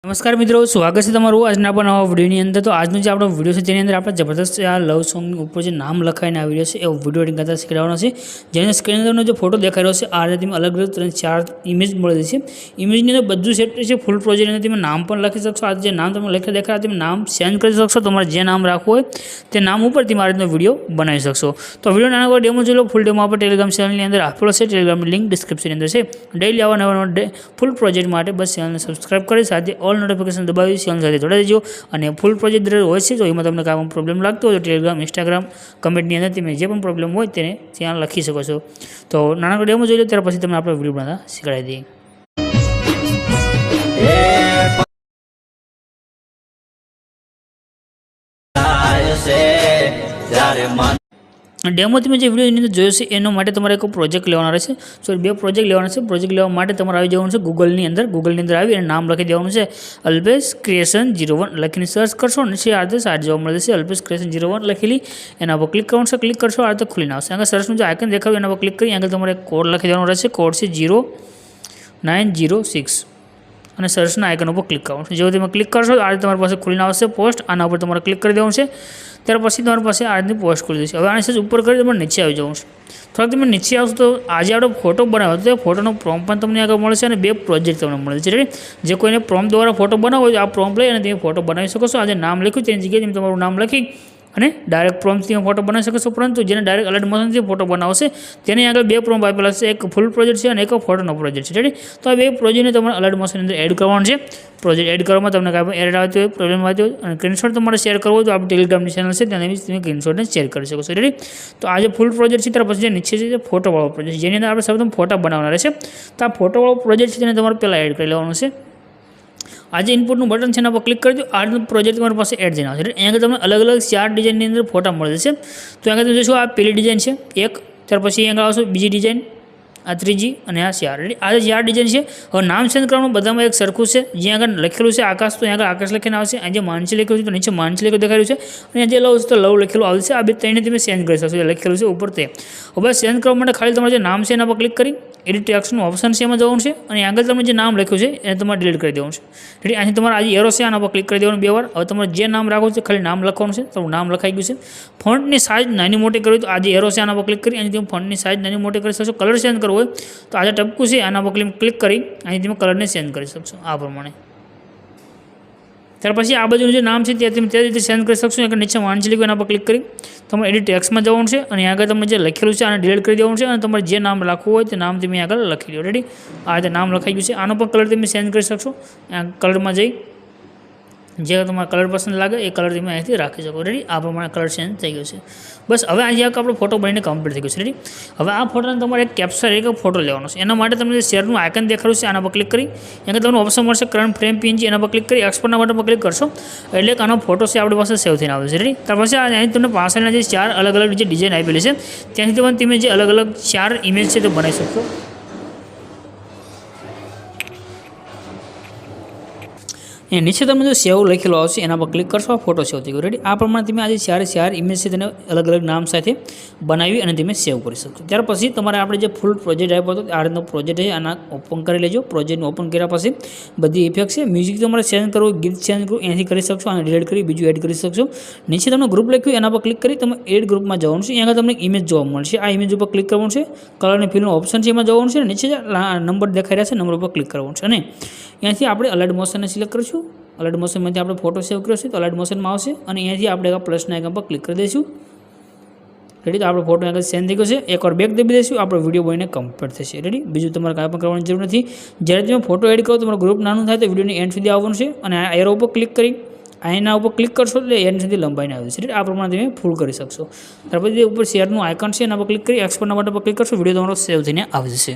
નમસ્કાર મિત્રો, સ્વાગત છે તમારું આજના પણ નવા વિડીયોની અંદર। તો આજનો જે આપણો વિડીયો છે તેની અંદર આપણે જબરદસ્ત આ લવ સોંગની ઉપર જે નામ લખાઈને આવી રહ્યો છે એ વિડીયો એડિંગ કરતા શીખવાડવાનો છે। જેને સ્ક્રીન અંદરનો જે ફોટો દેખાઈ રહ્યો છે આ રીતે તમે અલગ અલગ 3-4 ઇમેજ મળી છે। ઇમેજની અંદર બધું સેટ છે ફૂલ પ્રોજેક્ટ અંદર તમે નામ પણ લખી શકશો। આ જે નામ તમે લખી દેખાય તમે નામ ચેન્જ કરી શકશો। તમારે જે નામ રાખવું હોય તે નામ ઉપર તમે આ રીતનો વિડીયો બનાવી શકશો। તો વિડીયો નાના કોઈ ડેમો જોઈ લો। ફૂલ ડેમો આપણે ટેલિગ્રામ ચેનલની અંદર આપેલો છે। ટેલિગ્રામની લિંક ડિસ્ક્રિપ્શનની અંદર છે। ડેઇલી આવા નવા ફૂલ પ્રોજેક્ટ માટે બસ ચેનલને સબસ્ક્રાઇબ કરી સાથે ઓલ નોટિફિકેશન દબાવી ચેનલ સાથે જોડાઈ દેજો। અને ફૂલ પ્રોજેક્ટ દર હોય છે તો એમાં તમને કાંઈ પણ પ્રોબ્લેમ લાગતો હોય તો ટેલિગ્રામ ઇન્સ્ટાગ્રામ કમેન્ટની અંદર તમે જે પણ પ્રોબ્લેમ હોય તેને ત્યાં લખી શકો છો। તો નાના ડેમો જોઈ લો ત્યાર પછી તમને આપણે વિડીયો બનાવતા શીખવાડી દઈએ। ડેમો તમે જે વિડીયોની અંદર જોયો છે એનો માટે તમારે એક પ્રોજેક્ટ લેવાના રહેશે। સોરી, બે પ્રોજેક્ટ લેવાના છે। પ્રોજેક્ટ લેવા માટે તમારે આવી જવાનું છે ગૂગલની અંદર આવી અને નામ લખી દેવાનું છે અલ્પેશ ક્રિએશન 01 લખીને સર્ચ કરશો અને છે આદેશ આ જોવા મળે છે અલ્પેશ ક્રિએશન 01 લખેલી એના પર ક્લિક કરવાનું છે। ક્લિક કરશો આ તો ખુલીને આવશે। આગળ સર્ચનું જે આઇકન દેખાવ્યું એના પર ક્લિક કરી આગળ તમારે કોડ લખી દેવાનો રહેશે। કોડ છે 0906 અને સર્ચના આઇકન ઉપર ક્લિક કરવાનું છે। જેવું તમે ક્લિક કરશો આ રીતે તમારી પાસે ખુલીને આવશે પોસ્ટ। આના ઉપર તમારે ક્લિક કરી દેવાનું છે। ત્યાર પછી તમારી પાસે આ રીતની પોસ્ટ ખુલી જશે। હવે આની સાથે ઉપર કરી તમારે નીચે આવી જવું છે। થોડાક તમે નીચે આવશો તો આજે આપણો ફોટો બનાવ્યો તો એ ફોટોનો પ્રોમ્પ પણ તમને આગળ મળશે અને બે પ્રોજેક્ટ તમને મળે છે। જે કોઈને પ્રોમ્પ દ્વારા ફોટો બનાવવો હોય આ પ્રોમ્પ લઈ અને તમે ફોટો બનાવી શકો છો। આજે નામ લખ્યું તેની જગ્યાએ તમે તમારું નામ લખી અને ડાયરેક્ટ પ્રોમ્પથી ફોટો બનાવી શકો છો। પરંતુ જેને ડાયરેક્ટ અલર્ટ મોશનથી ફોટો બનાવશે તેની આગળ બે પ્રોમ્પ આપેલા છે, એક ફૂલ પ્રોજેક્ટ છે અને એક ફોટોનો પ્રોજેક્ટ છે। તો આ બે પ્રોજેક્ટને તમારે અલર્ટ મોશનની અંદર એડ કરવાનું છે। પ્રોજેક્ટ એડ કરવામાં તમને કાંઈ પણ એરર આવતી હોય, પ્રોબ્લેમ આવતી હોય અને સ્ક્રીનશોટ તમારે શેર કરવો હોય તો આપણે ટેલિગ્રામની ચેનલ છે ત્યાં તમે સ્ક્રીનશોટને શેર કરી શકો છો। તો આ જે ફૂલ પ્રોજેક્ટ છે ત્યાર પછી જે નીચે છે ફોટોવાળો પ્રોજેક્ટ જેની અંદર આપણે સૌપ્રથમ ફોટા બનાવવાના રહેશે। તો આ ફોટોવાળો પ્રોજેક્ટ છે તેને તમારે પહેલાં એડ કરી લેવાનું છે। આ જે ઇનપુટનું બટન છે એના પર ક્લિક કરી દો। આ પ્રોજેક્ટ તમારી પાસે એડ જઈને આવશે। અહીંયા તમને અલગ અલગ 4 ડિઝાઇનની અંદર ફોટા મળે છે। તો અહીંયા તમે જોશો આ પહેલી ડિઝાઇન છે એક, ત્યાર પછી અહીંયા આવશે બીજી ડિઝાઇન, આ ત્રીજી અને આ 4। આ જે 4 ડિઝાઇન છે હવે નામ ચેન્જ કરવાનું બધામાં એક સરખું છે। જ્યાં આગળ લખેલું છે આકાશ તો અહીંયા આગળ આકાશ લખીને આવશે। અહીં જે માનસી લખેલું છે તો નીચે માનસી લખેલું દેખાડ્યું છે અને જે લવ છે તો લવ લખેલું આવશે। આ બે ત્રણે તમે ચેન્જ કરી શકશો લખેલું છે ઉપર તે। હવે ચેન્જ કરવા માટે ખાલી તમારે જે નામ છે એના પર ક્લિક કરી એડિટ ટેક્સ્ટનું ઓપ્શન છે એમાં જવાનું છે અને આગળ તમે જે નામ લખ્યું છે એને તમારે ડિલીટ કરી દેવાનું છે। અહીંથી તમારે આજે એરો છે આના પર ક્લિક કરી દેવાનું 2 વાર। હવે તમારે જે નામ રાખવું છે ખાલી નામ લખવાનું છે। તમારું નામ લખાઈ ગયું છે। ફોન્ટની સાઇઝ નાની મોટી કરવી તો આજે એરો છે આના પર ક્લિક કરી અને તમે ફોન્ટની સાઇઝ નાની મોટી કરી શકશો। કલર ચેન્જ કરવો હોય તો આજે ટપકું છે આના પર ક્લિક કરી અહીં તમે કલરને ચેન્જ કરી શકશો આ પ્રમાણે। ત્યાર પછી આ બાજુનું જે નામ છે તે તમે તે રીતે ચેન્જ કરી શકશો। આગળ નીચે વાંચી લીધું એના પર ક્લિક કરી તમારે એડિટ ટેક્સ્ટમાં જવાનું છે અને આગળ તમે જે લખેલું છે આને ડિલીટ કરી દેવાનું છે અને તમારે જે નામ લખવું હોય તે નામ તમે આગળ લખી લો। રેડી, આ રીતે નામ લખાઈ ગયું છે। આનો પણ કલર તમે ચેન્જ કરી શકશો। આ કલરમાં જઈ જે તમારા કલર પસંદ લાગે એ કલર તમે અહીંથી રાખી શકો। રેડી, આ પ્રમાણે કલર ચેન્જ થઈ ગયો છે। બસ હવે આજે આપણો ફોટો બનીને કમ્પ્લીટ થઈ ગયો છે। રેડી, હવે આ ફોટોને તમારે એક કેપ્ચર એક ફોટો લેવાનો છે। એના માટે તમને શેરનું આઇકન દેખાડ્યું છે આના પર ક્લિક કરી અહીંયા તમને ઓપ્શન મળશે કરંટ ફ્રેમ પીએનજી એના પર ક્લિક કરી એક્સપોર્ટના બટન પર ક્લિક કરશો એટલે કે આનો ફોટો છે આપણી પાસે સેવ થઈને આવે છે। રેડી, ત્યાર પછી અહીં તમને પાછળના જે 4 અલગ અલગ જે ડિઝાઇન આપેલી છે ત્યાંથી તમે જે અલગ અલગ 4 ઇમેજ છે તે બનાવી શકશો। એ નીચે તમે જો સેવ લખેલો આવશે એના પર ક્લિક કરશો આ ફોટો સેવ થઈ ગયો। રેડી, આ પ્રમાણે તમે આજે 4 ઇમેજ છે તેને અલગ અલગ નામ સાથે બનાવી અને તમે સેવ કરી શકશો। ત્યાર પછી તમારે આપણે જે ફૂલ પ્રોજેક્ટ આપ્યો હતો આ રીતનો પ્રોજેક્ટ છે આના ઓપન કરી લેજો। પ્રોજેક્ટને ઓપન કર્યા પછી બધી ઇફેક્ટ છે, મ્યુઝિક તમારે ચેન્જ કરવું, ગીત ચેન્જ કરવું એનાથી કરી શકશો। આને ડિલીટ કરી બીજું એડ કરી શકશો। નીચે તમને ગ્રુપ લખ્યું એના પર ક્લિક કરી તમે એડ ગ્રુપમાં જવાનું છે। અહીંયા તમને ઇમેજ જોવા મળશે, આ ઇમેજ ઉપર ક્લિક કરવાનું છે। કલર અને ફિલનો ઓપ્શન છે એમાં જવાનું છે। નીચે નંબર દેખાઈ રહ્યા છે નંબર ઉપર ક્લિક કરવાનું છે અને અહીંયાથી આપણે અલર્ટ મોશનને સિલેક્ટ કરીશું। અલર્ટ મોશનમાંથી આપણે ફોટો સેવ કર્યો છે તો અલર્ટ મોશનમાં આવશે અને અહીંયાથી આપણે પ્લસના આઇકન પર ક્લિક કરી દઈશું। રેડી, તો આપણો ફોટો આગળ સેન્ડ થઈ ગયો છે। એકવાર બેક દબી દઈશું આપણો વિડીયો બનીને કમ્પ્લીટ થશે। રેડી, બીજું તમારે કાંઈ પણ કરવાની જરૂર નથી। જ્યારે તમે ફોટો એડ કરો તમારો ગ્રુપ નાનું થાય તો વિડીયોની એન્ડ સુધી આવવાનું છે અને આ એરો ઉપર ક્લિક કરી એના ઉપર ક્લિક કરશો એટલે એન્ડ સુધી લંબાઈને આવી જશે। આ પ્રમાણે તમે ફૂલ કરી શકશો। ત્યાર પછી ઉપર શેરનું આઇકન છે એના પર ક્લિક કરી એક્સપોર્ટના બટન પર ક્લિક કરશો વિડીયો તમારો સેવ થઈને આવી જશે।